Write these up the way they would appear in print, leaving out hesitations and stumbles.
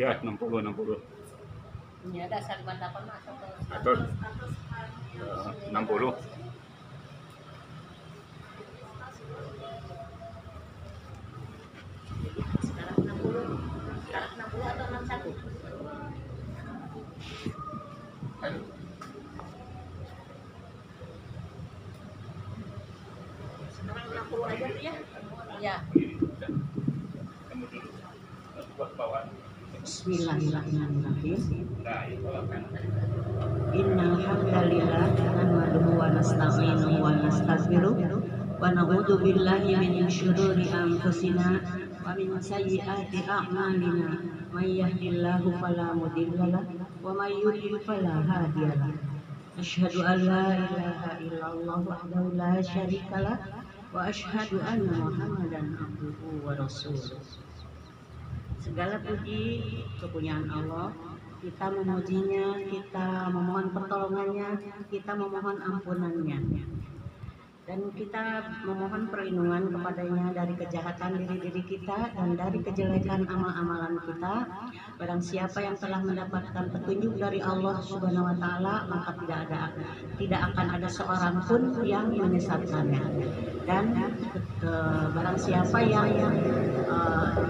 Ya, 60. Ini ada asal 58 masuk ke Atau 60. sekarang 60. Sekarang 60 atau 61? Aduh. Sekarang 60 aja tuh ya. Iya. Bismillahirrahmanirrahim. Innal hamdalillah nahmaduhu wa nasta'inuhu wa nastaghfiruh wa na'udzu billahi min syururi anfusina wa min sayyiati a'malina. May yahdihillahu fala mudilla lahu wa may yudlil fala hadiya lahu. Asyhadu an la ilaha illallah wahdahu la syarika lahu wa asyhadu anna Muhammadan abduhu wa rasuluh. Segala puji kepunyaan Allah, kita memujinya, kita memohon pertolongannya, kita memohon ampunannya, dan kita memohon perlindungan kepadanya dari kejahatan diri kita dan dari kejelekan amal-amalan kita. Barang siapa yang telah mendapatkan petunjuk dari Allah Subhanahu wa Ta'ala, maka tidak akan ada seorang pun yang menyesatkannya. Dan barang siapa yang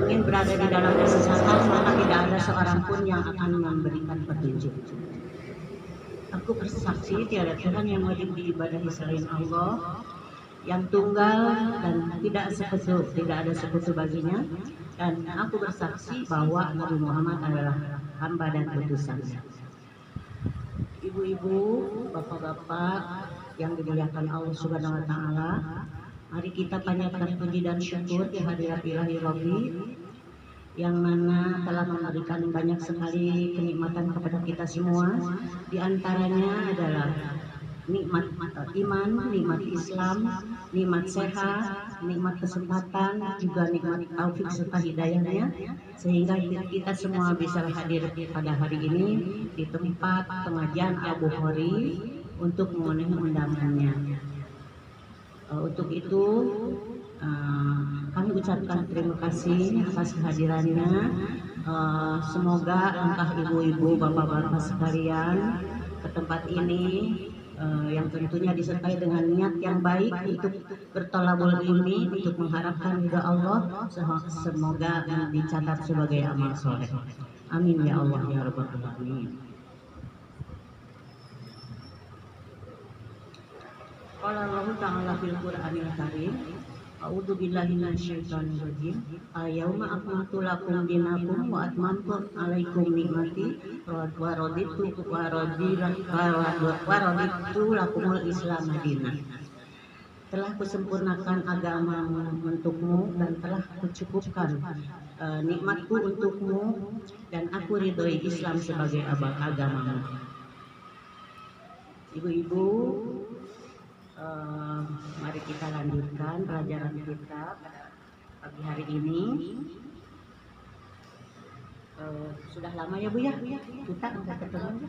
ingin berada di dalam kesesatan, maka tidak ada seorang pun yang akan memberikan petunjuk. Aku bersaksi tiada Tuhan yang wajib diibadahi selain Allah, yang tunggal dan tidak ada sekutu baginya, dan aku bersaksi bahwa Nabi Muhammad adalah hamba dan utusannya. Ibu-ibu, bapak-bapak yang dimuliakan Allah Subhanahu wa Ta'ala, mari kita panjatkan puji dan syukur di hadirat Ilahi Rabbi yang mana telah memberikan banyak sekali kenikmatan kepada kita semua. Di antaranya adalah nikmat iman, nikmat Islam, nikmat sehat, nikmat kesempatan, juga nikmat taufik serta hidayahnya, sehingga kita semua bisa hadir pada hari ini di tempat pengajian Al-Bukhari untuk memenuhi undangannya. Untuk itu kami ucapkan terima kasih atas kehadirannya. Semoga langkah ibu-ibu, bapak-bapak sekalian ke tempat ini yang tentunya disertai dengan niat yang baik untuk bertolabul ilmi, untuk mengharapkan ridha Allah, semoga dicatat sebagai amal soleh. Amin ya Allah ya Rabbal alamin. Qala Allah Ta'ala fil Qur'anil Karim, a'udzu billahi minasyaitonir rajim. Al-yauma akmaltu lakum dinakum wa atmamtu 'alaikum ni'mati wa raditu lakumul Islam madinah. Telah kusempurnakan agamamu untukmu dan telah kucukupkan nikmatku untukmu, dan aku ridhoi Islam sebagai agamamu. Ibu-ibu, mari kita lanjutkan pelajaran kita pada pagi hari ini. Sudah lama ya Bu ya kita nggak ketemu,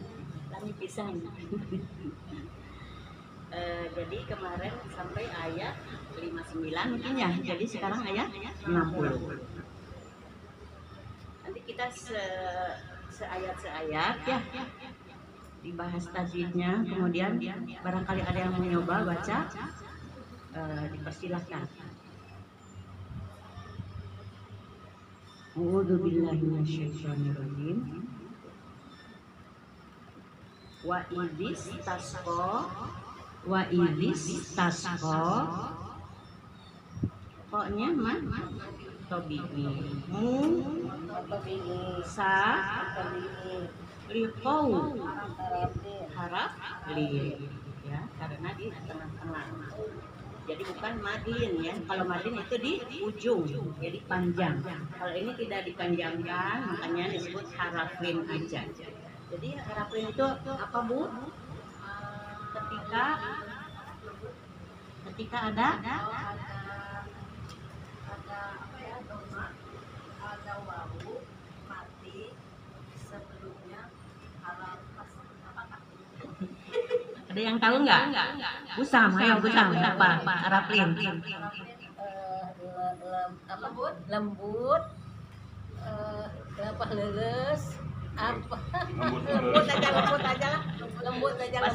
lagi pisah. Jadi kemarin sampai ayat 59 mungkin ya, jadi sekarang ayat 60. Nanti kita seayat ya dibahas tajwidnya, kemudian barangkali ada yang mau nyoba baca, dipersilahkan. A'udzu billahi minasyaitonir rajim. Wa idis tasqa pokoknya tobi'i mu sa liqau harap li ya, karena di tengah-tengah. Jadi bukan madin ya. Kalau madin itu di ujung, jadi panjang. Kalau ini tidak dipanjangkan, makanya disebut harafin aja. Jadi harafin itu apa Bu? Ketika ada wawu mati sebelumnya ada yang tahu nggak? Busam, ayo Busam, apa? Harafin. Lembut, Kenapa leles? Apa? Lembut Lembut aja lah. Lembut aja. Pak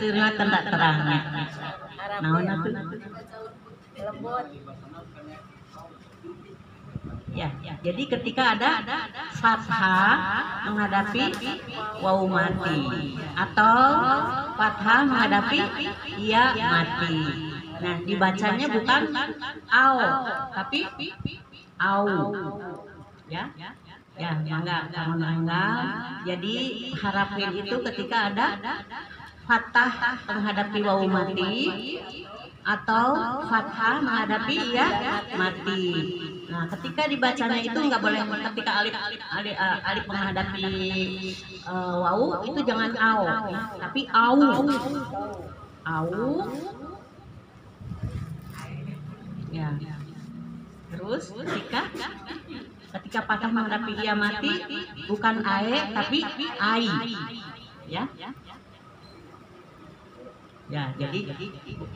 Surya tanda terangnya. Naon Harapnya atuh? lembut. Ya, jadi ketika ada fathah menghadapi waw mati atau fathah menghadapi ya mati. Nah, dibacanya bukan au, tapi au. Ya, mangga. Jadi harapin itu ketika ada fathah menghadapi waw mati atau fathah menghadapi ya mati. Nah, ketika dibacanya itu nggak boleh ketika alif menghadapi waw itu jangan au, tapi au. Ya. Terus ketika fathah menghadapi ya mati bukan ae tapi ai. Ya. Ya, jadi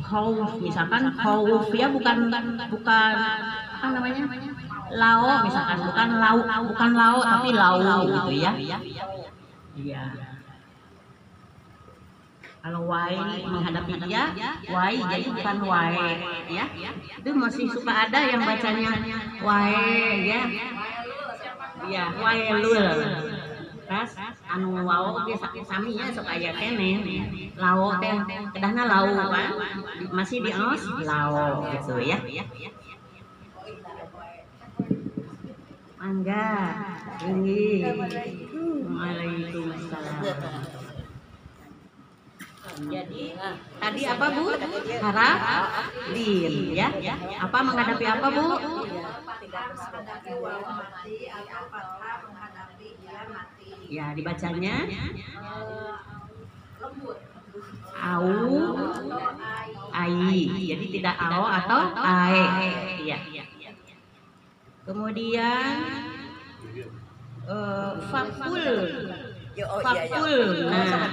khauf misalkan khauf ya bukan apa namanya? Lao misalkan bukan lau tapi lau gitu ya. Iya. Kalau wai menghadapi dia, wai jadi bukan wae ya. Itu masih suka ada yang bacanya wae ya. Iya, waelul. Kas anu wau ge saminya sok aya keneh. Lao teh kedahna lau kan. Masih di os lao gitu ya. Mangga. Ini. Waalaikumsalam. Jadi tadi apa Bu? Harap din ya. Apa menghadapi apa Bu? Ya dibacanya au ai. Jadi tidak ao atau ae. Iya. Kemudian fakul. Nah.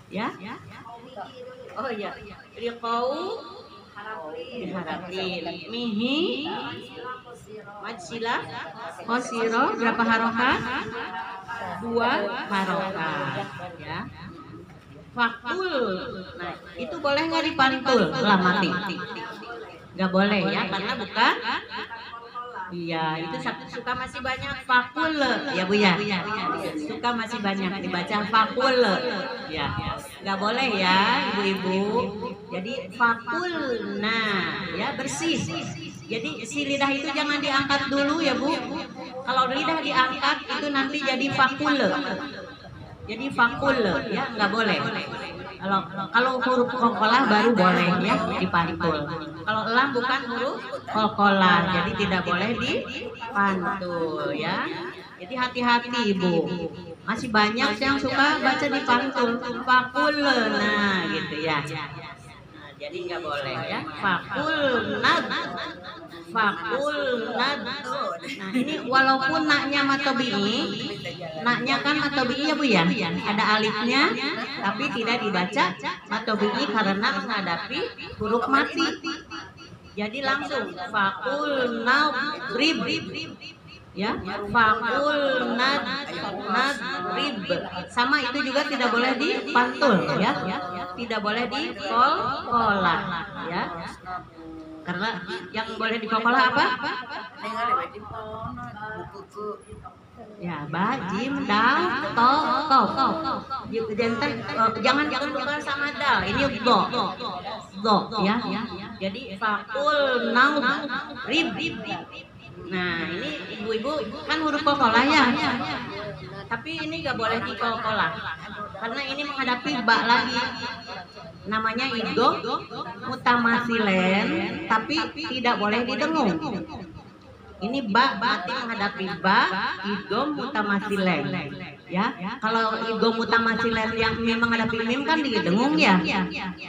Ya. Oh iya. Riqau diharapin. Mihi majsilah qasiro berapa harokat? 2 harokat ya. Fakul. Nah, itu boleh nggak dipantul lah mati? Nggak boleh ya karena bukan. Iya, itu suka masih banyak fakul ya Bu ya. Suka masih banyak dibaca fakul ya. Nggak boleh ya ibu-ibu. Jadi fakul, nah ya bersih. Jadi si lidah itu jangan diangkat dulu ya Bu. Kalau lidah diangkat itu nanti jadi fakul. Jadi fakul ya nggak boleh. Kalau huruf qalqalah baru boleh ya dipantul. Kalau lam bukan huruf qalqalah, jadi tidak boleh dipantul ya. Jadi hati-hati Ibu. Masih banyak yang suka baca dipantul fakul, nah gitu ya. Nah, jadi nggak boleh ya. Fakul nad. Nah ini walaupun naknya matobi'i, naknya kan matobi'i ya Bu ya, ada alifnya, tapi tidak dibaca matobi'i karena menghadapi huruf mati. Jadi langsung fakul nadrib ya, fakul nadrib. Sama itu juga tidak boleh dipantul ya, tidak boleh dikolkolah ya. Karena yang boleh dikokolah apa? Ya, bajim, dal, to, kau. Jangan bukan sama dal. Ini do, ya. Jadi fakul rib. Nah, ini ibu-ibu kan huruf kokolah ya. Tapi ini nggak boleh dikokolah. Karena ini menghadapi ba lagi. Namanya idgham mutamasilen, tapi tidak boleh didengung. Ini ba mati menghadapi ba, idgham mutamasilen. Ya, kalau idgham mutamasilen yang mim menghadapi mim kan didengung ya.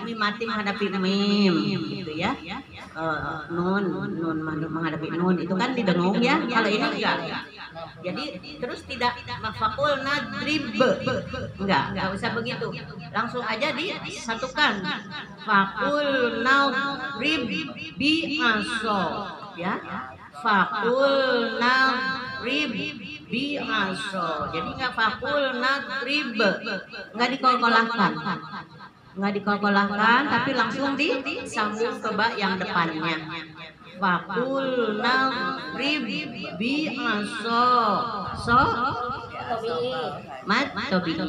Mim mati menghadapi mim, gitu ya. Nun menghadapi nun itu kan didengung ya. Kalau ini enggak. Jadi terus tidak fakul nadrib, enggak usah begitu. Langsung aja disatukan. Fakul nadrib bi aso, ya. Fakul rib bi'aso. Jadi nggak fakul rib, nggak dikokolahkan, tapi langsung disambung ke ba yang depannya. Fakul rib bi'aso mat tobi tuh.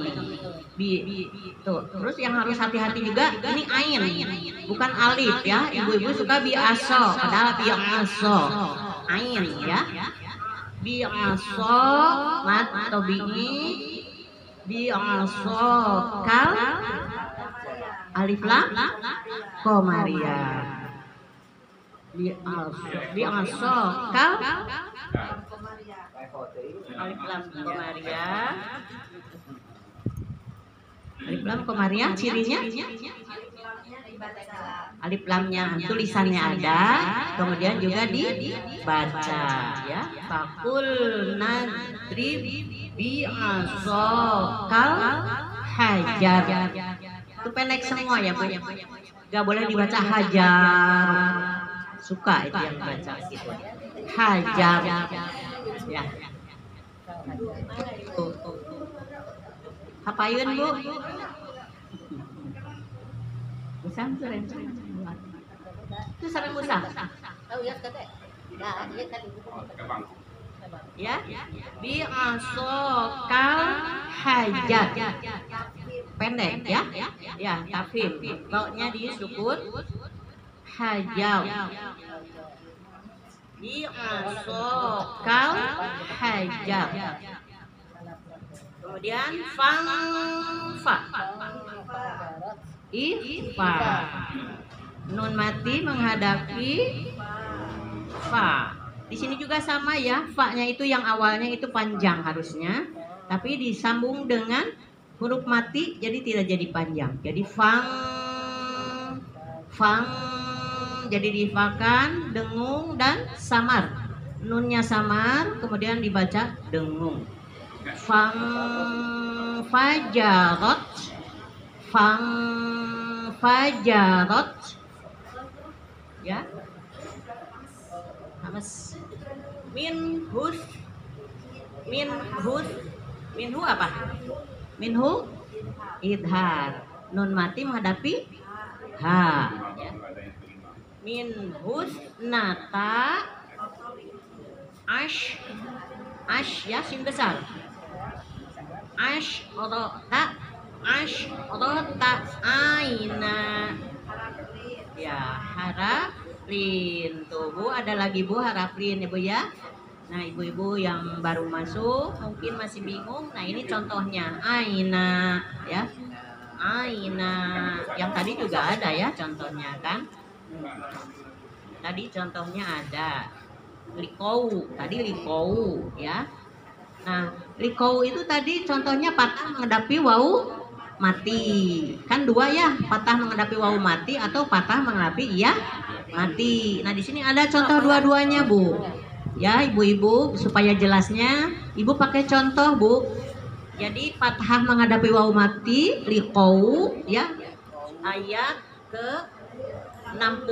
Terus yang harus hati-hati juga ini ain bukan alif ya. Ibu-ibu suka bi'aso padahal bi'aso ain ya. Bi'aso mat tobi bi'aso kal alif lam komaria. Bi'aso kal alif lam komaria. Alif lam komaria cirinya alif lamnya tulisannya ada, kemudian juga dibaca ya. Fakul nadrib bi'aso kal hajar. Itu pendek semua ya Bu. Gak boleh dibaca hajar. Suka itu yang baca gitu. Hajar ya. Hapayun Bu. Busang seren. Itu sareng busang. Tahu ya kata. Nah, dia kan Kebang. Ya. Bi'aso kal hajar. Pendek ya. Ya, tafim. Baunya disukun hajar. Bi'aso kal hajar. Kemudian fa ifa. Nun mati menghadapi fa. Di sini juga sama ya, fa-nya itu yang awalnya itu panjang harusnya, tapi disambung dengan huruf mati jadi tidak jadi panjang. Jadi fang jadi difakan, dengung dan samar. Nunnya samar kemudian dibaca dengung. Fang fajarot ya. Amas minhu apa? Minhu idhar. Nun mati menghadapi ha ya. Minhus nata ash ya sin besar. Ash rota aina ya. Haraflin tuh Bu, ada lagi Bu haraflin Ibu ya. Nah ibu-ibu yang baru masuk mungkin masih bingung. Nah ini contohnya aina ya. Aina yang tadi juga ada ya contohnya kan. Tadi contohnya ada likou, tadi likou ya. Nah likou itu tadi contohnya patah menghadapi wau mati. Kan dua ya, patah menghadapi wau mati atau patah menghadapi iya mati. Nah di sini ada contoh dua-duanya Bu. Ya ibu-ibu supaya jelasnya ibu pakai contoh Bu. Jadi patah menghadapi wau mati likou ya. Ayat ke 60.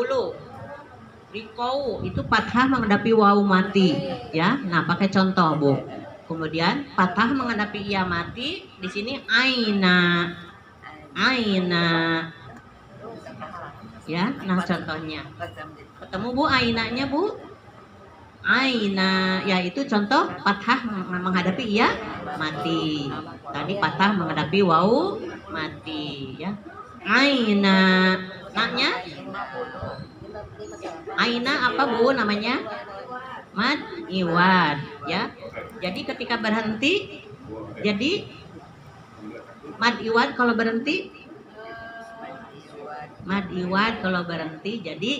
Likou itu patah menghadapi wau mati ya. Nah pakai contoh Bu. Kemudian patah menghadapi ia mati di sini aina ya. Nah contohnya ketemu Bu ainanya Bu. Aina ya itu contoh patah menghadapi ia mati. Tadi patah menghadapi wau mati ya. Aina naknya aina apa Bu namanya? Mad iwad ya. Jadi ketika berhenti jadi mad iwad kalau berhenti jadi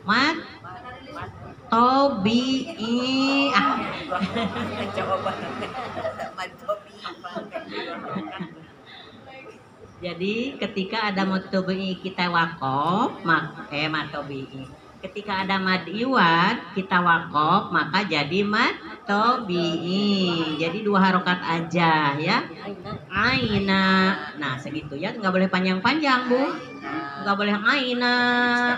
mad tobi'i Jadi ketika ada mad tobi'i kita wakof mad tobi'i. Ketika ada mad iwad kita wakof maka jadi mad tobi'i. Jadi 2 harokat aja ya. Aina. Nah segitu ya, nggak boleh panjang-panjang Bu. Nggak boleh aina.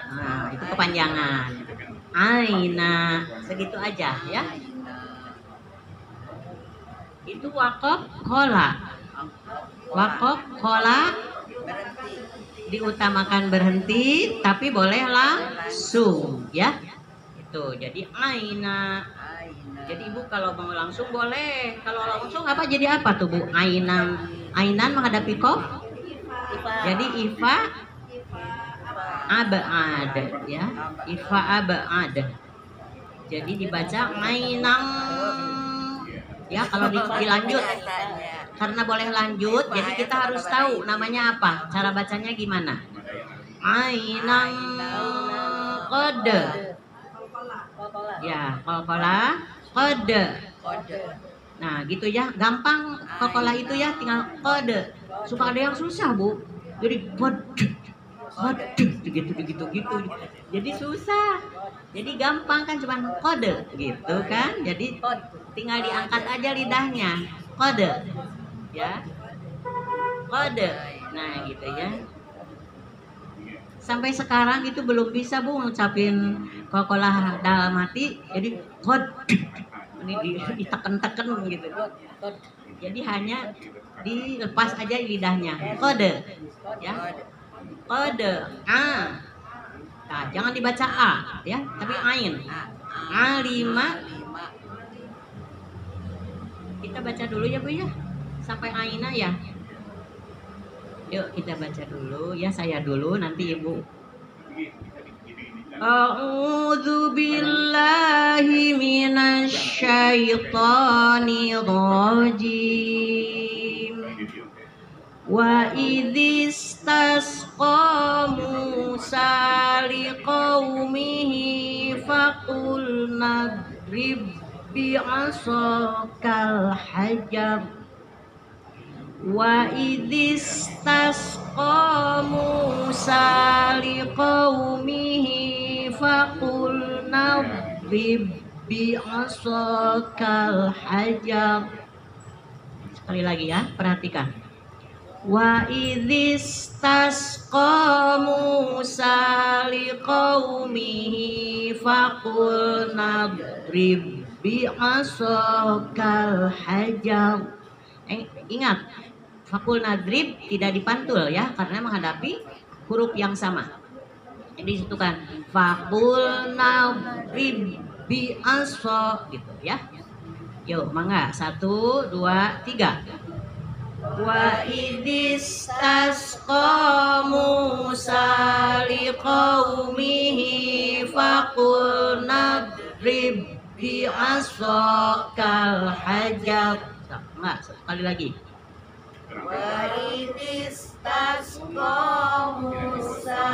Nah itu kepanjangan. Aina segitu aja ya. Itu wakaf kola. Wakaf kola diutamakan berhenti, tapi boleh langsung ya. Itu jadi aina. Jadi ibu kalau mau langsung boleh, kalau langsung apa jadi apa tuh bu? Ainan menghadapi kof. Jadi ifa abad ya, ifa abad. Jadi dibaca ainang ya kalau dilanjut. Karena boleh lanjut, jadi kita harus tahu namanya apa, cara bacanya gimana. Ainang kode. Ya, kokola kode. Nah, gitu ya, gampang kokola itu ya, tinggal kode. Suka ada yang susah bu, jadi kode, gitu. Jadi susah. Jadi gampang kan, cuma kode, gitu kan. Jadi tinggal diangkat aja lidahnya, kode. Ya, kode. Nah gitu ya. Sampai sekarang itu belum bisa bu ngucapin kokolah dalam hati, jadi kode ini ditekan-tekan gitu. Jadi hanya dilepas aja lidahnya, kode ya, kode a. Nah, jangan dibaca a ya, tapi ain. A5. Kita baca dulu ya bu ya, sampai aina ya. Yuk kita baca dulu ya, saya dulu nanti ibu. A'udzu billahi minasy syaithanir rajim. Wa idzistasqa Musa liqaumihi faqulna drib bi'asakal hajar. Wa idzistasqa Musa liqaumihi faqulna drib bi'asakal hajar. Sekali lagi ya, perhatikan. Wa idzistasqa Musa liqaumihi faqulna drib bi'asakal hajar. Ingat, fakul nadrib tidak dipantul ya, karena menghadapi huruf yang sama. Jadi situ kan fakul nadrib bi'asa gitu ya. Yuk, mangga 1, 2, 3. Wa idzistasqa Musa liqaumihi faqul nadrib bi'asakal hajar. Enggak, sekali lagi. Wa idzistasqa Musa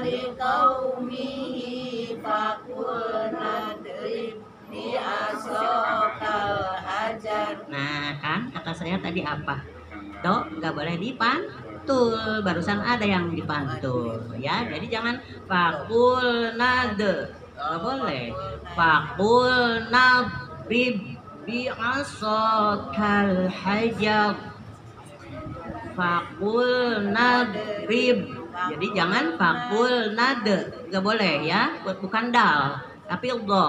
liqaumihi faqul nadrib bi'asakal hajar. Nah kan kata saya tadi apa? Tuh nggak boleh dipantul, barusan ada yang dipantul ya. Jadi jangan faqul nade, nggak boleh. Faqul nadrib bi'asakal hajar. Faqul nadrib. Jadi jangan faqul nade, nggak boleh ya, bukan dal tapi dha.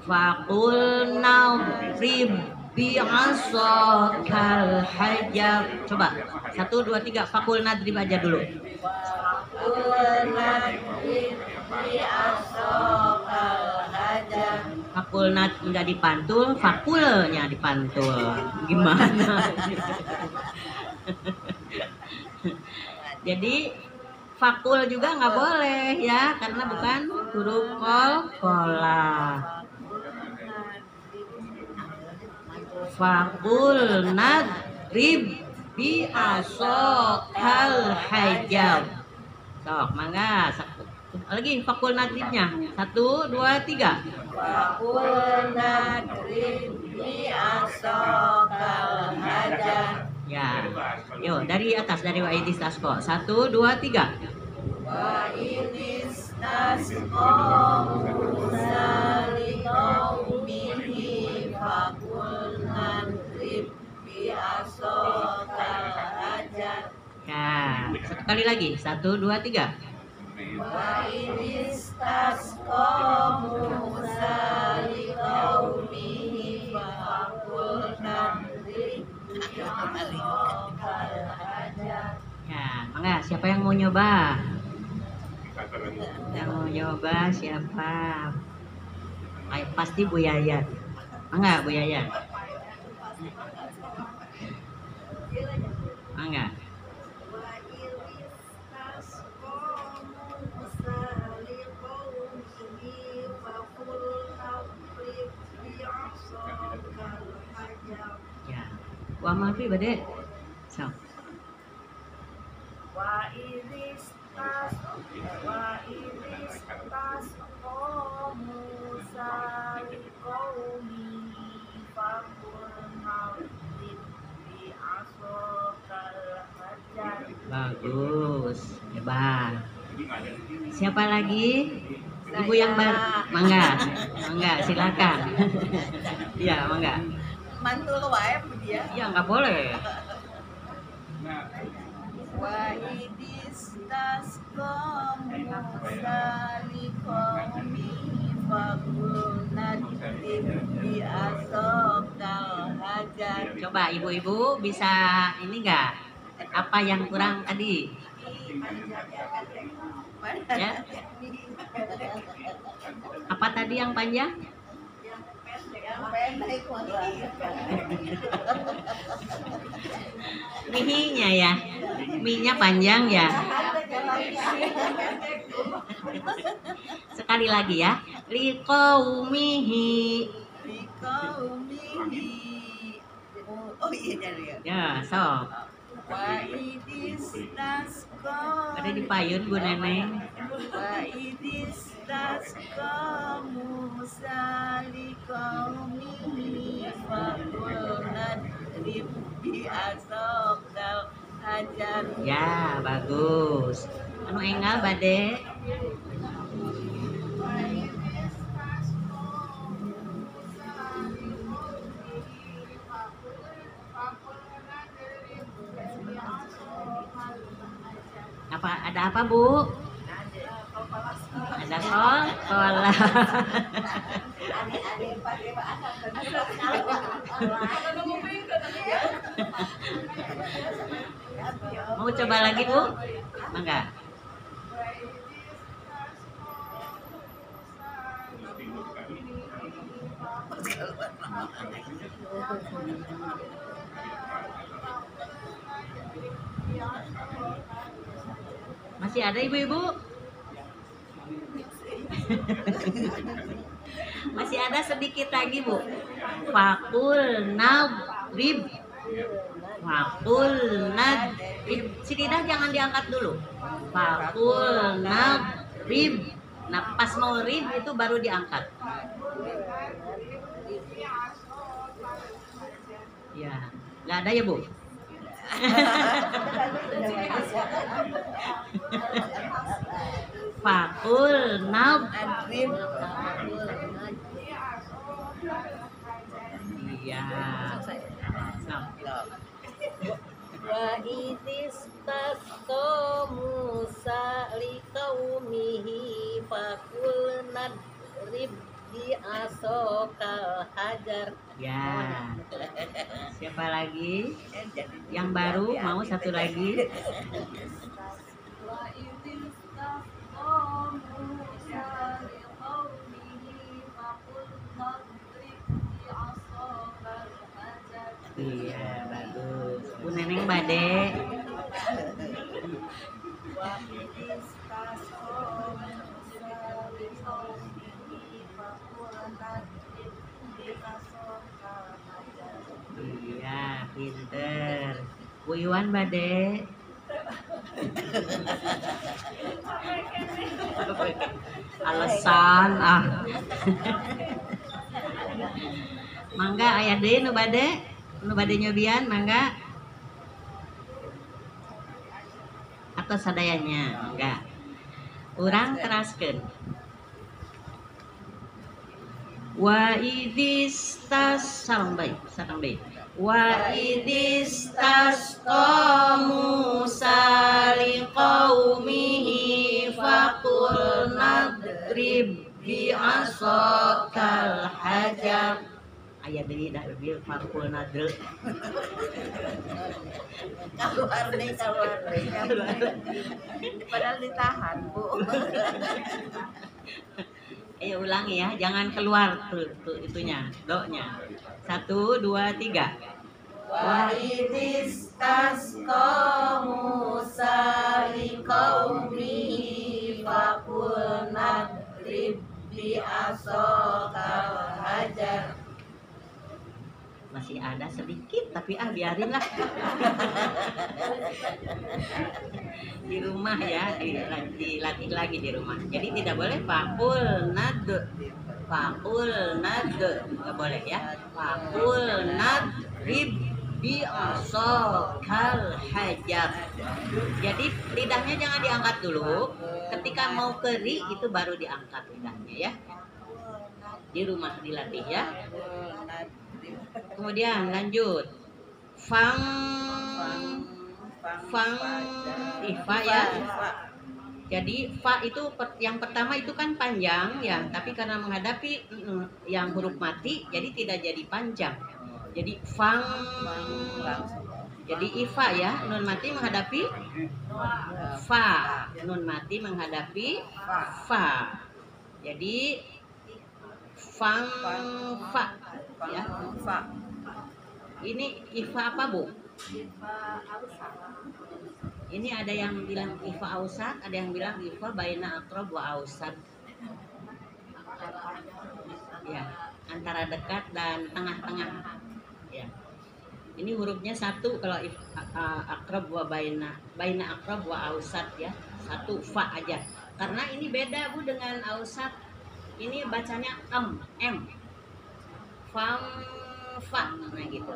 Faqul nadrib bi'asakal hajar. Coba 1, 2, 3 faqul nadrib aja dulu. Faqul nadrib bi'asakal hajar. Fakul nggak dipantul, fakulnya dipantul. Gimana? Jadi fakul juga nggak boleh ya, karena bukan huruf qalqalah. Fakul nadrib bi'asakal hajar. Sok, mangga. Lagi fakul nadribnya 1, 2, 3. Fakul nadrib bi'asakal hajar. Ya, yuk dari atas, dari wa idzistasqa 1, 2, 3. Wa idzistasqa Musa liqaumihi faqul nadrib bi'asakal hajar. Ya, sekali lagi 1, 2, 3. Wa idistasqa Musa liqaumihi faqulna idrib bi'asaqal hajar. Ya, mangga siapa yang mau nyoba? Kata lagi. Yang mau nyoba siapa? Ay, pasti Bu Yayan. Mangga Bu Yayan. Mangga. Wa idistasqa Musa liqaumihi faqulna idrib bi'asaqal hajar. Ya. Wa mafi bade. So. Wa idistasqa Musa liqaumihi faqulna idrib bi'asaqal hajar. Bagus. Hebat. Ini nggak ada. Siapa lagi? Ibu yang baru. Mangga. Mangga, silakan. Iya, mangga. Mantul wae dia. Iya, nggak boleh. Nah, Wa idistasqa Musa liqaumihi faqulna idrib bi'asaqal hajar. Coba ibu-ibu bisa ini nggak? Apa yang kurang tadi? Ya. Apa tadi yang panjang? Yang pendek Mihinya ya. Minya panjang ya. Sekali lagi ya. Liqaumihi. liqaumihi. Oh iya jadi ya. Ya, so. Wa idistasqa Ada di payun Bu Neneng. Wa idistasqa Musa liqaumihi faqulna idrib bi'asaqal hajar. Ya, bagus. Anu enggal bade. Wa idistasqa Musa liqaumihi faqulna idrib bi'asaqal hajar. Ada apa Bu? Ada sekolah. Mau coba lagi Bu? Mangga. Masih ada ibu-ibu? Masih ada sedikit lagi Bu. Fakul nadrib. Fakul nadrib. Si Didah jangan diangkat dulu. Fakul nadrib. Nah pas mau rib itu baru diangkat. Ya, nggak ada ya Bu? Fakul nadrib. Iya. Wa idistasqa Musa liqaumihi faqulna idrib bi'asaqal hajar. Ya. Siapa lagi? Yang baru mau satu lagi? Wa idistasqa Musa liqaumihi faqulna idrib bi'asaqal hajar. Iya, bagus. Bu Neneng bade. Wa idistasqa Musa liqaumihi faqulna idrib bi'asaqal hajar. Iya, pinter. Bu Yuan bade. Alasan ah. Mangga aya deui nu bade? Nu bade nyobian mangga? Atau sadayanya? Mangga. Urang teraskeun. Wa idistas sareng deui. Wa idistasqa Musa liqaumihi faqul asokal hajar. Ayah deui dah bil fakul nadre. Keluar deh. Padahal ditahan, Bu. Ayo ulangi ya, jangan keluar tuh itunya, doanya. 1, 2, 3. Wa idis tasqa Musa liqaumihi faqul nadrib bi asokal hajar. Masih ada sedikit tapi biarin lah. Di rumah ya, dilatih lagi di rumah. Jadi tidak boleh fakul nad, nggak boleh ya. Fakul nadrib bi asokal hajar. Jadi lidahnya jangan diangkat dulu. Ketika mau keri itu baru diangkat lidahnya ya. Di rumah dilatih ya. Kemudian lanjut. Fang ifa ya. Jadi fa itu yang pertama itu kan panjang ya, tapi karena menghadapi yang huruf mati jadi tidak jadi panjang. Jadi fang. Jadi ifa ya, nun mati menghadapi fa. Nun mati menghadapi fa. Jadi fang fa ya. Ini ifa apa, Bu? Ini ada yang bilang ifa ausat, ada yang bilang ifa baina aqrab wa ausat. Ya, antara dekat dan tengah-tengah. Ya. Ini hurufnya satu kalau aqrab wa baina aqrab wa ausat ya. Satu fa aja. Karena ini beda, Bu, dengan ausat. Ini bacanya m. Fam fa, nah gitu.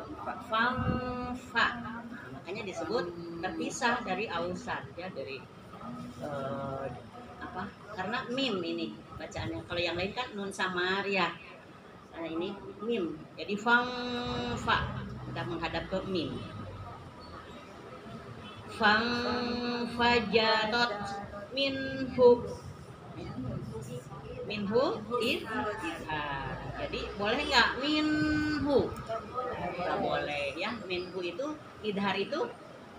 Fam fa. Nah, makanya disebut terpisah dari ausat ya, dari apa? Karena mim ini bacaannya. Kalau yang lain kan nun samar ya. Nah, ini mim. Jadi fam fa udah menghadap ke mim. Fam fajarat minhu izhar. Jadi boleh nggak minhu? Nggak boleh ya. Minhu itu idhar itu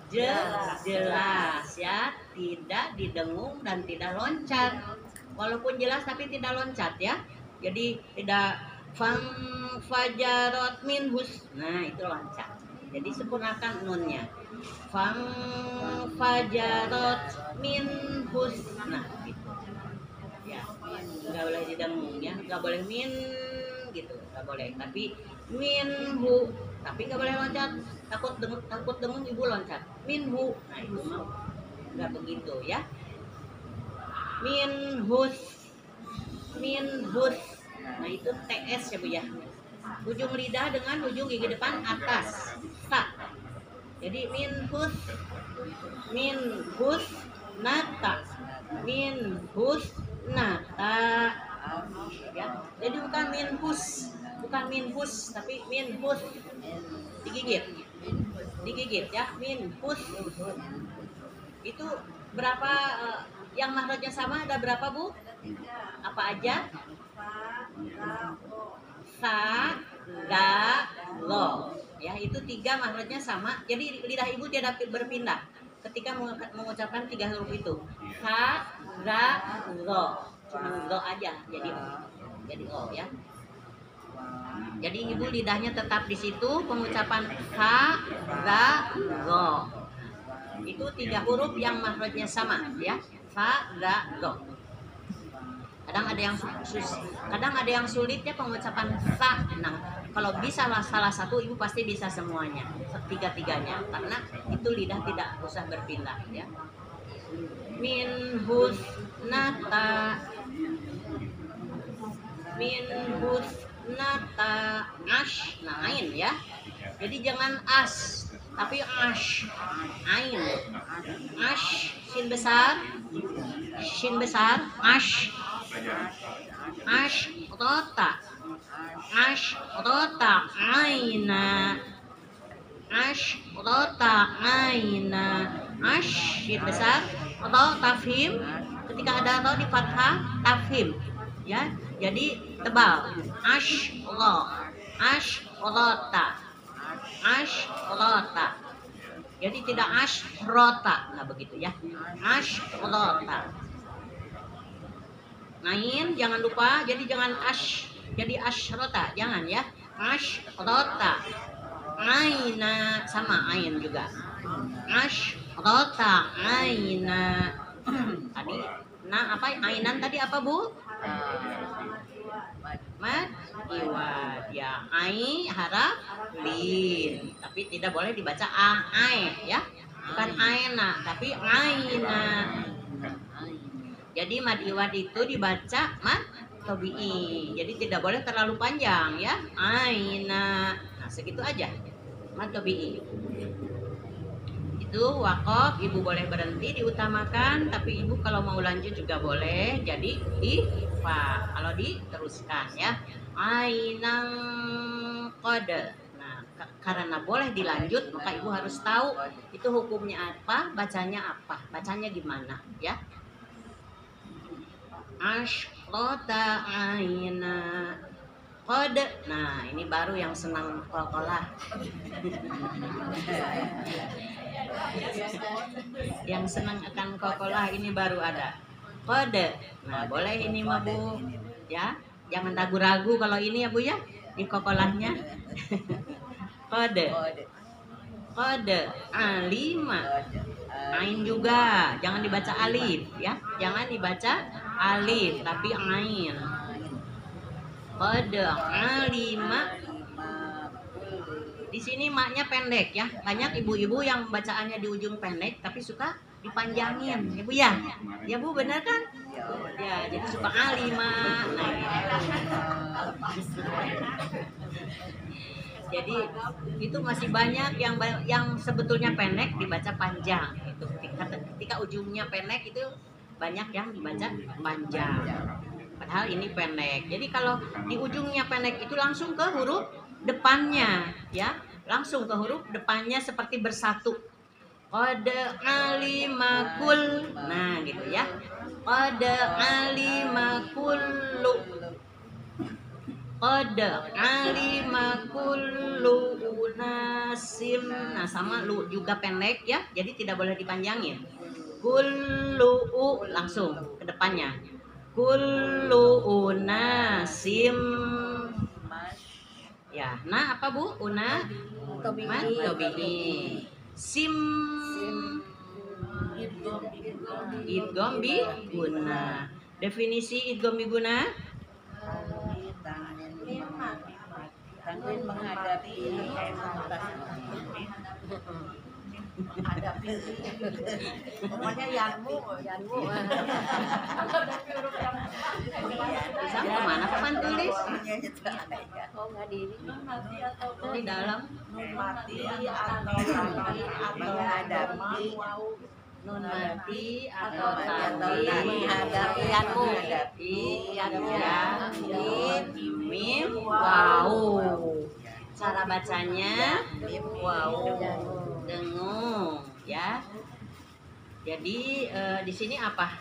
jelas ya, tidak didengung dan tidak loncat. Walaupun jelas tapi tidak loncat ya. Jadi tidak fam fajarat minhus. Nah, itu loncat. Jadi sempurnakan nunnya. Fam fajarat minhus. Nah, gitu. Ya, nggak boleh didengung ya, nggak boleh min gitu, nggak boleh. Tapi minhu, tapi nggak boleh loncat. Takut dengung ibu loncat. Minhu, nah itu mau nggak begitu ya. Minhus. Nah itu ts ya, Bu ya. Ujung lidah dengan ujung gigi depan atas. Ta. Jadi minhus nata. Minhus nata ya. Jadi bukan minhus tapi minhus. Digigit ya, minhus. Itu berapa yang makhrajnya sama, ada berapa, Bu? Apa aja? Sa, ga, lo ya, itu 3 makhrajnya sama. Jadi lidah ibu tidak berpindah ketika mengucapkan 3 huruf itu. Sa, ga, lo, cuma lo aja jadi o ya. Jadi ibu lidahnya tetap di situ, pengucapan sa, ga, lo. Itu 3 huruf yang makhrajnya sama ya. Sa, ga, lo. Kadang ada yang sulit ya pengucapan sa. Nah, kalau bisa salah satu, ibu pasti bisa semuanya, 3-tiganya, karena itu lidah tidak usah berpindah ya. Minhus nata ash, nah ain ya. Jadi jangan as tapi ash, ain. Ash, shin besar ash rota aina, ash rota aina, ash shin besar atau tafhim. Ketika ada atau di fathah tafhim, ya. Jadi tebal. Ashrota. Ashrota. Jadi tidak ashrota, nah begitu ya. Ashrota. Ain jangan lupa, jadi jangan jadi ashrota, jangan ya. Ashrota. Aina sama ain juga. Ashrota aina. Tadi nah apa ainan tadi apa Bu? Mad iwad ya. Ai harap lin, tapi tidak boleh dibaca ae ya. Bukan aina tapi aina. Jadi mad iwad itu dibaca mad tabi'i. Jadi tidak boleh terlalu panjang ya. Aina. Nah, segitu aja. Mad tabi'i. Itu wakof, ibu boleh berhenti diutamakan, tapi ibu kalau mau lanjut juga boleh. Jadi ifa kalau diteruskan ya. Ainang kode. Nah, karena boleh dilanjut, maka ibu harus tahu itu hukumnya apa, bacanya apa, bacanya gimana ya. Ashrota aina kode. Nah, ini baru yang senang kolkolah. Yang senang akan kokolah ini baru ada kode. Nah boleh ini mah Bu ya, jangan ragu-ragu kalau ini ya Bu ya, di kokolahnya. Kode alima. Ain juga jangan dibaca alif ya, jangan dibaca alif tapi ain. Kode alima. Di sini maknya pendek ya. Banyak ibu-ibu yang bacaannya di ujung pendek tapi suka dipanjangin, ya Bu ya. Ya Bu benar kan? Ya, jadi suka alima. Nah, jadi itu masih banyak yang sebetulnya pendek dibaca panjang. Itu ketika ujungnya pendek itu banyak yang dibaca panjang. Padahal ini pendek. Jadi kalau di ujungnya pendek itu langsung ke huruf depannya ya, langsung ke huruf depannya seperti bersatu. Qad alimakul. Nah gitu ya. Qad alimakullu. Qad alimakullu unasim. Nah sama lu juga pendek ya, jadi tidak boleh dipanjangin. Kullu langsung ke depannya. Kullu unasim. Ya, nah apa Bu? Una tobi'i. Sim idgham bi guna. Definisi idgham bi guna? Tanwin menghadapi menghadapi pokoknya yanmu Bisa kemana papan tulis? oh nggak Di dalam nun mati atau menghadapi nun mati atau menghadapi yanmu ya mim wow. Cara bacanya wow dengung ya. Jadi di sini apa?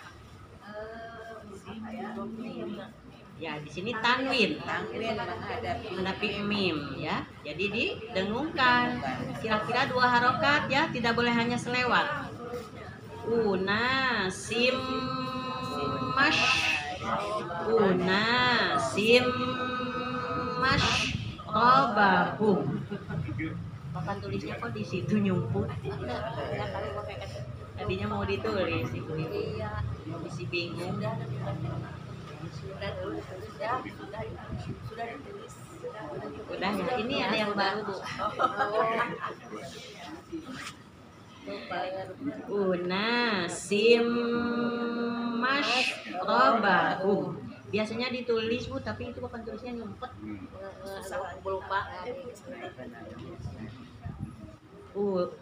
Ya di sini tanwin menghadapi mim ya. Jadi didengungkan. Kira-kira 2 harokat ya, tidak boleh hanya selewat. Una sim mash. Una sim mash robahu. Papan tulisnya kok di situ nyumput? Tadinya mau ditulis ibu. Masih bingung. Udah ya. Ini ada yang baru Bu. Una sim mash robahu. Biasanya ditulis Bu, tapi itu papan tulisnya nyumpet. Lupa.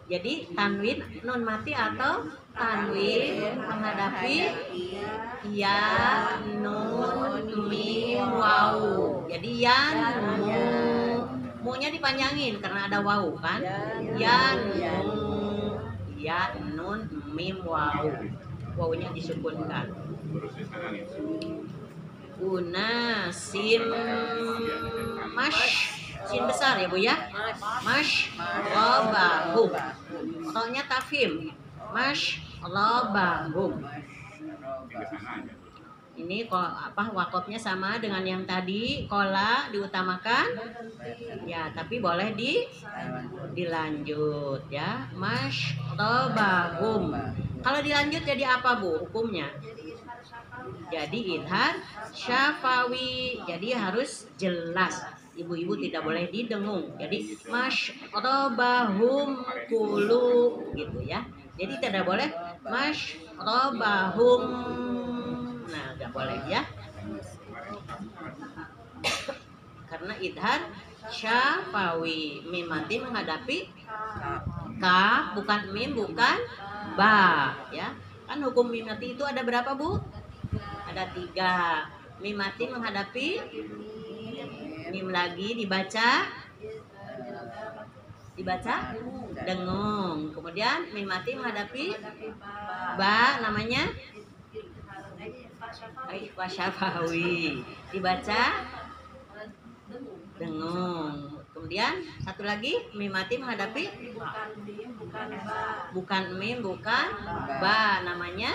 Jadi tanwin nun mati atau tanwin menghadapi ya nun mim waw. Jadi yan mu-nya dipanjangin karena ada waw kan. Ya nun mim waw. Wawnya disukunkan. unasim mash sin besar ya Bu ya, mash robahum, roknya tafim, mash robahum. Tinggal sana aja. Ini kok apa wakofnya sama dengan yang tadi, kola diutamakan ya, tapi boleh dilanjut ya, mash robahum. Kalau dilanjut jadi apa Bu hukumnya? Jadi idhar syafawi, jadi harus jelas. Ibu-ibu tidak boleh didengung. Jadi masyrobahum kulu gitu ya. Jadi tidak boleh masyrobahum. Nah, nggak boleh ya. Karena idhar syafawi, mim mati menghadapi kaf, bukan mim, bukan ba ya. Kan hukum mim mati itu ada berapa Bu? Ada 3. Mim mati menghadapi mim lagi dibaca dengung. Kemudian mim mati menghadapi ba namanya wasyafawi dibaca dengung. Kemudian satu lagi mim mati menghadapi bukan mim, bukan ba, namanya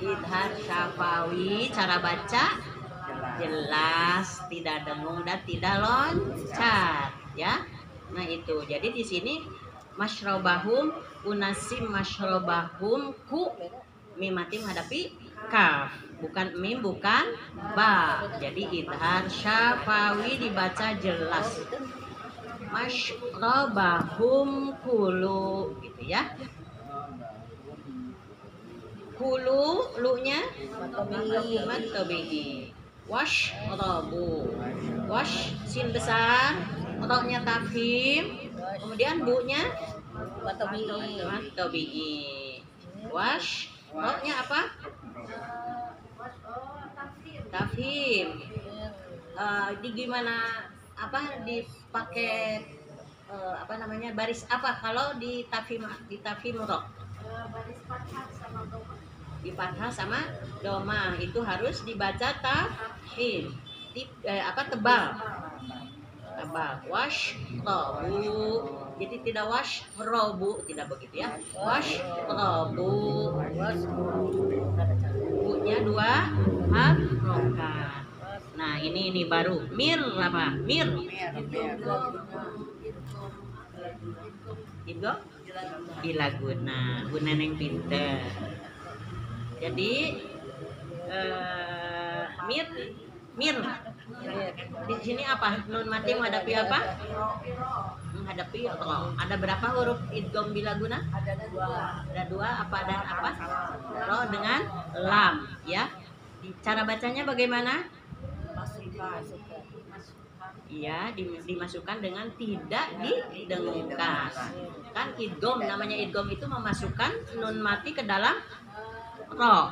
idhar syafawi. Cara baca jelas, tidak dengung dan tidak loncat ya. Nah itu. Jadi di sini masyrobahum unasim masyrobahum ku, mim mati menghadapi kaf, bukan mim, bukan ba. Jadi idhar syafawi dibaca jelas. Masyrobahum kulu gitu ya. Kulu lu-nya matobihi. Wash robu. Wash sin besar, roknya tafhim, kemudian bu-nya matobihi. Wash roknya apa? Tafhim. Di gimana apa dipakai apa namanya baris apa kalau di tafhim rok? Baris fathah sama doma. Di fathah sama doma itu harus dibaca tafhim. Tebal. Wash robu. Jadi tidak wash robu, tidak begitu ya. Wash robu. Bu-nya 2 harokat. Nah ini baru mir apa? Mir. Ibu bila guna yang pinter. Jadi mir di sini apa? Nun mati menghadapi apa? Menghadapi ro. Ada berapa huruf idgham bila guna? Ada 2. Apa dan apa? Ro dengan lam ya. Cara bacanya bagaimana? Iya, dimasukkan dengan tidak didengungkan. Kan idgham, namanya idgham itu memasukkan nun mati ke dalam ro.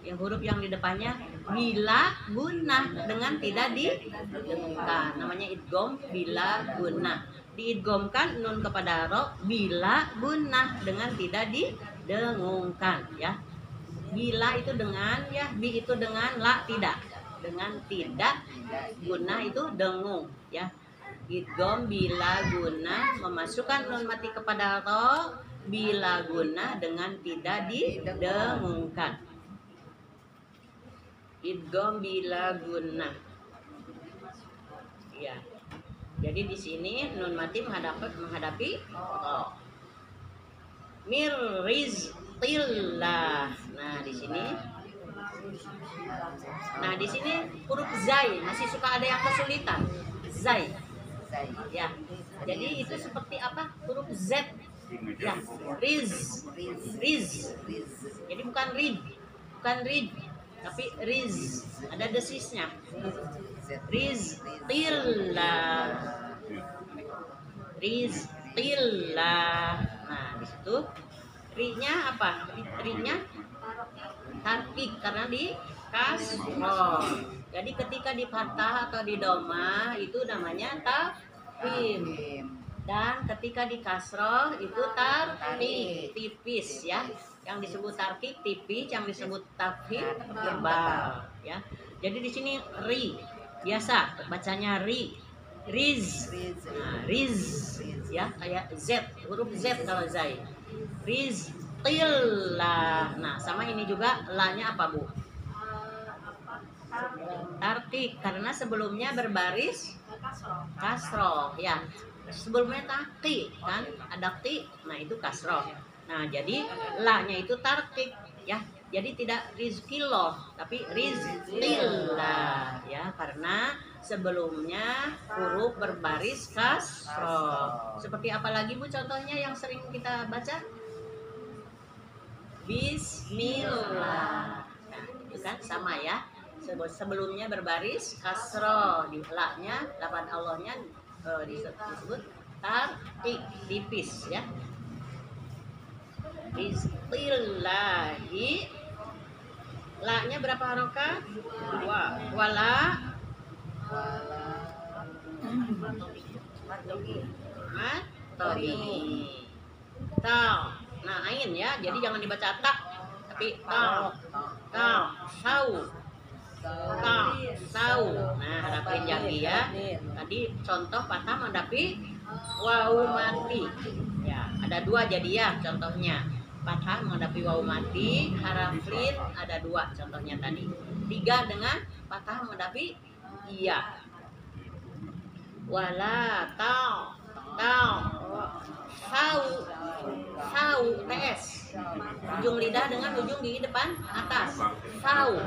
Yang huruf yang di depannya bila gunnah dengan tidak didengungkan. Namanya idgham bila gunnah. Diidghamkan nun kepada ro bila gunnah dengan tidak didengungkan ya. Bila itu dengan ya, bi itu dengan, la tidak. Dengan tidak, guna itu dengung ya. Idgham bila guna memasukkan nun mati kepada ro bila guna dengan tidak didengungkan. Idgham bila guna. Ya. Jadi di sini nun mati menghadapi ro. Mir rizqillah. Nah, di sini huruf zai masih suka ada yang kesulitan. Zai. Ya. Jadi itu seperti apa? Huruf Z. Ya. Riz. Jadi bukan rid. Tapi riz. Ada desisnya. Rizqillah. Nah, di situ ri-nya apa? Ri-nya tarkik karena di kasroh. Jadi ketika di fathah atau di doma itu namanya tafhim. Dan ketika di kasroh itu tarkik. tarkik tipis ya. Yang disebut tarkik tipis, yang disebut tafkhim tebal ya. Jadi di sini ri biasa bacanya ri, riz. Nah, riz ya, kayak z, huruf z kalau zai. Riz lah. Nah, sama ini juga la-nya apa, Bu? Tarkik, karena sebelumnya berbaris kasroh ya. Sebelumnya taki kan, ada ti, nah itu kasroh. Nah, jadi la-nya itu tarkik ya. Jadi tidak rizkillah, tapi rizkillah ya, karena sebelumnya huruf berbaris kasroh. Seperti apa lagi, Bu, contohnya yang sering kita baca? Bismillah. Nah, itu kan sama ya. Sebelumnya berbaris kasroh, di la-nya, lafaz Allahnya disebut tarkik tipis ya. Bismillahi, la-nya berapa harokat? 2. Wala matobi ta. Nah, ain ya, jadi jangan dibaca tak, tapi ta. Sau. Nah, harapin jagi ya. Tadi contoh patah menghadapi wawu mati. Ya, ada 2 jadi ya contohnya. Patah menghadapi wawu mati, haraflin ada 2 contohnya tadi. 3 dengan patah menghadapi iya. Wala sau. Ts. Ujung lidah dengan ujung gigi depan atas. Sau.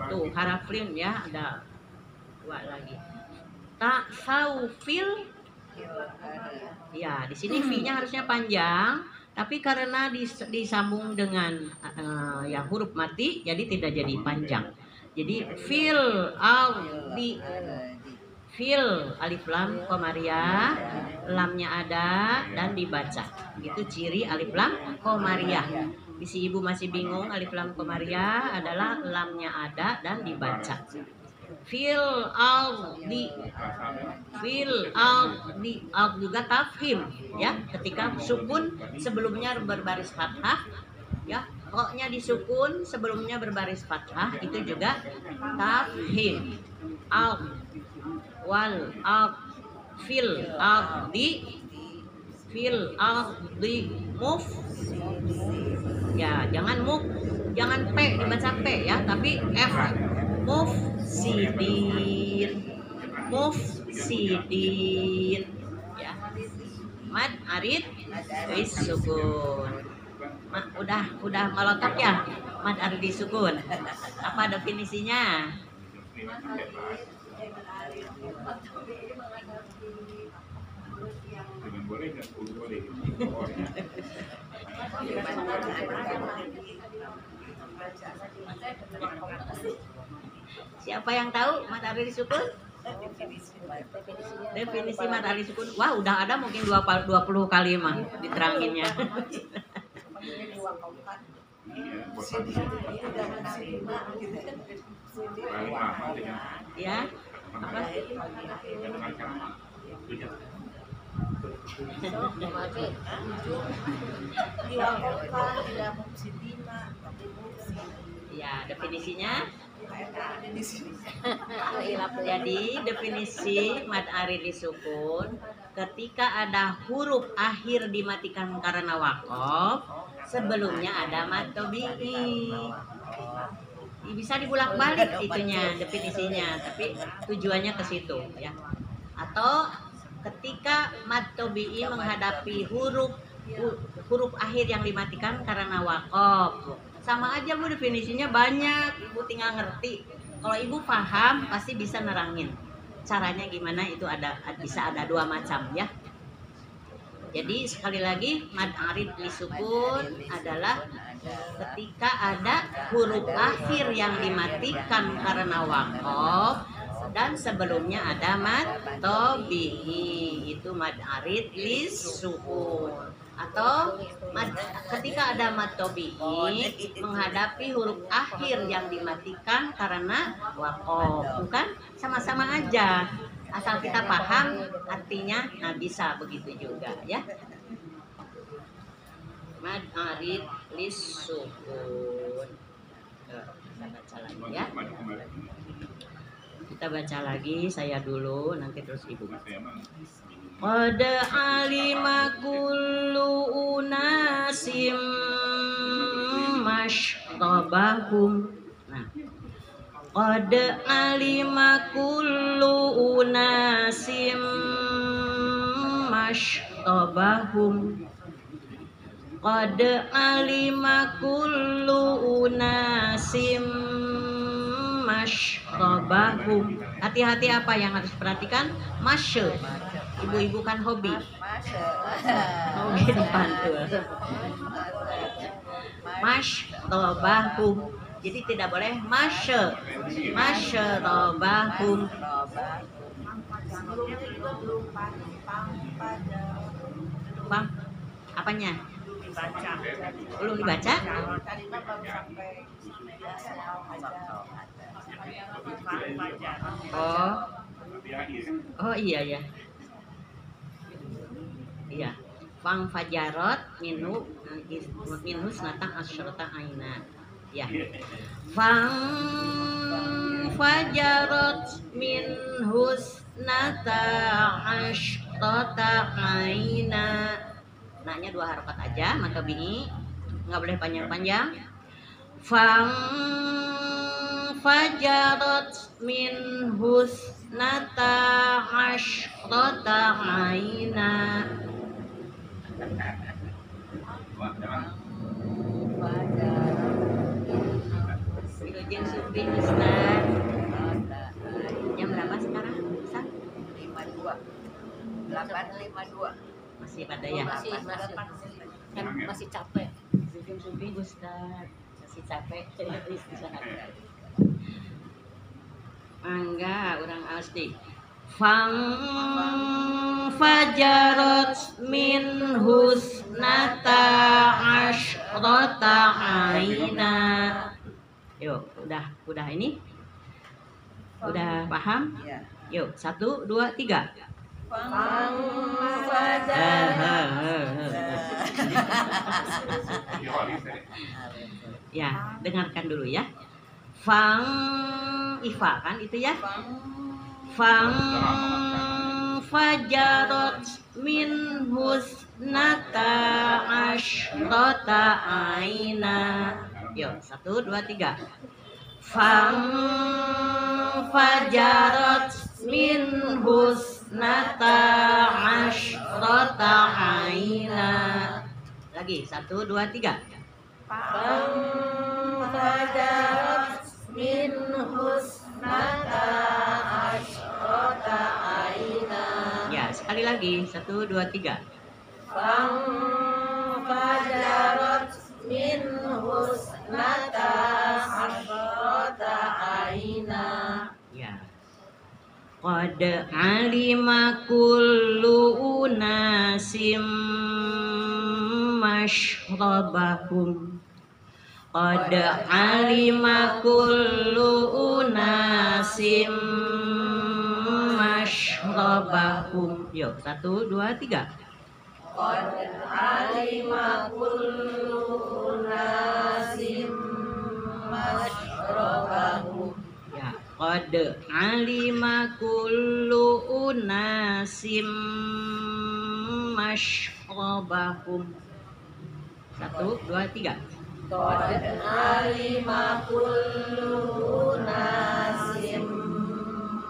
Tuh haraflin ya, ada 2 lagi. Fil. Ya, di sini fi-nya harusnya panjang, tapi karena disambung dengan yang huruf mati, jadi tidak jadi panjang. Jadi fil alif lam komariah, lamnya ada dan dibaca. Itu ciri alif lam komariah. Bisi ibu masih bingung, alif lam komariah adalah lamnya ada dan dibaca. Fil al juga tafhim ya, ketika sukun sebelumnya berbaris fathah ya, koknya disukun sebelumnya berbaris fathah, itu juga tafhim. Al wal al fil di move ya, jangan p dibaca p ya, tapi f. Mufsidin ya. Mad arid disukun. Udah melotot ya mad arid disukun. Apa definisinya? Siapa yang tahu mad arid disukun? Definisi mad arid disukun. Wah, udah ada mungkin 20 kali mah diteranginnya. Ya. Apa? Ya, definisinya. Jadi definisi mad arid disukun ketika ada huruf akhir dimatikan karena waqaf, sebelumnya ada mad tabi'i. Bisa dibulak-balik itunya definisinya, tapi tujuannya ke situ ya. Atau ketika mad tabi'i menghadapi huruf akhir yang dimatikan karena waqaf. Sama aja, Bu, definisinya banyak. Ibu tinggal ngerti. Kalau Ibu paham pasti bisa nerangin. Caranya gimana itu bisa ada 2 macam ya. Jadi sekali lagi mad arid disukun adalah ketika ada huruf akhir yang dimatikan karena waqaf dan sebelumnya ada mad tabi'i, itu mad arid disukun. Atau ketika ada mad tabi'i menghadapi huruf akhir yang dimatikan karena waqaf, bukan sama-sama aja. asal kita paham artinya, nah bisa begitu juga ya. Mad arid lis sukun. Kita baca lagi ya. Kita baca lagi, saya dulu, nanti terus ibu. Qad alima kullu unasim mashrabahum. Nah, qad alima kullu unasim mashrabahum. Qad alima kullu unasim mashrabahum. Hati-hati apa yang harus perhatikan? Masya. Ibu-ibu kan hobi. Hobi dipantul. Mashrabahum. Jadi tidak boleh masya. Mashrabahum. Bang, apanya? Belum dibaca? Oh iya ya. Iya. Fang fajarot minus natang asyrata aina. Ya. Fang fajarot minhus nata asyrata aina. Nanya 2 harokat aja, maka bini nggak boleh panjang-panjang. Fang fajarat min husnata asyrata aina. Wilujeng Sufi Ustaz. Jam berapa sekarang? Ustaz? 8.52. Masih pada ya? Masih capek. Wilujeng Sufi Ustaz. Masih capek. Angga orang asli. Fang fajarat min husnata asyrata aina. Yuk, udah ini? Udah paham? Yuk, 1, 2, 3. Ya, dengarkan dulu ya. Fang ifa kan itu ya. Fang fajarat min husnata asyrata aina. Yuk, 1, 2, 3. Fang fajarat min husnata asyrata aina. Lagi 1, 2, 3. Fang fajarat min husnata asyrata aina. Ya, sekali lagi 1, 2, 3. Fang fajarat min husnata asyrata aina. Ya. Qad alima kullu unasim mashrabahum. Qad alima kullu unasim mashrabahum. Yuk, 1, 2, 3. Qad alima kullu unasim mashrabahum. Ya, qad alima kullu unasim mashrabahum. 1, 2, 3. Qad alima kullu unasim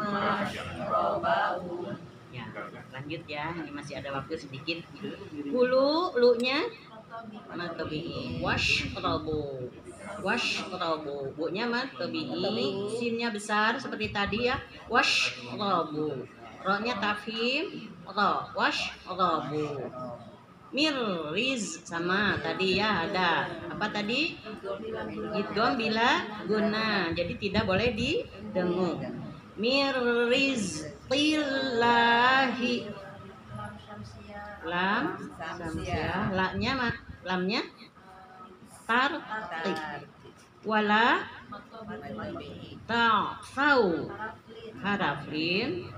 mashrabahum. Ya, lanjut ya. Ini masih ada waktu sedikit. Hulu, lu-nya matabi'i. Washrabu. Washrabu. Bu-nya matabi'i. Sin-nya besar seperti tadi ya. Washrabu. Ro-nya tafhim. Ro. Washrabu. Mirriz sama tadi ya ada. Apa tadi? Idgham bila guna. Jadi tidak boleh didengung. Mirrizqillahi. Lam samsiah. Lamnya tartik. Wala ta'fau. Harafin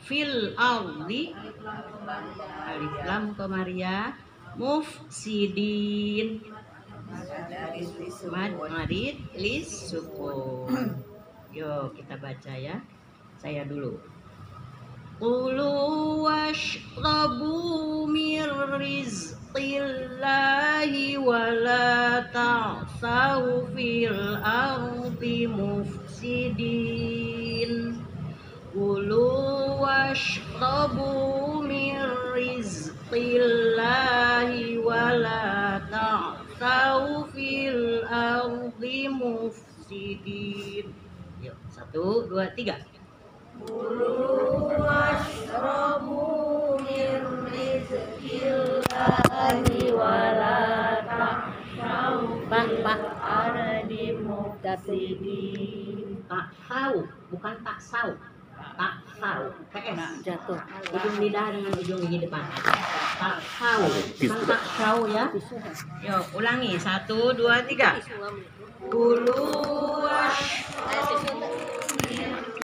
fil ardi alif lam Maria mufsidin mad marid lis sukun. Yuk kita baca ya. Saya dulu. Kulu washrabu mir rizqillahi wa la ta'saw fil ardi mufsidin. Kulu washrabu mir rizqillahi wa la ta'saw fil ardi mufsidin. Yuk, 1, 2, 3. Kulu washrabu min rizqillahi wa la ta'saw fil ardi mufsidin. Tak tahu, bukan tak saw. Tak tahu. PS Jatuh. ujung lidah dengan ujung gigi depan. Tak tahu, bukan tak tahu ya. Yuk ulangi 1, 2, 3. Kulu wash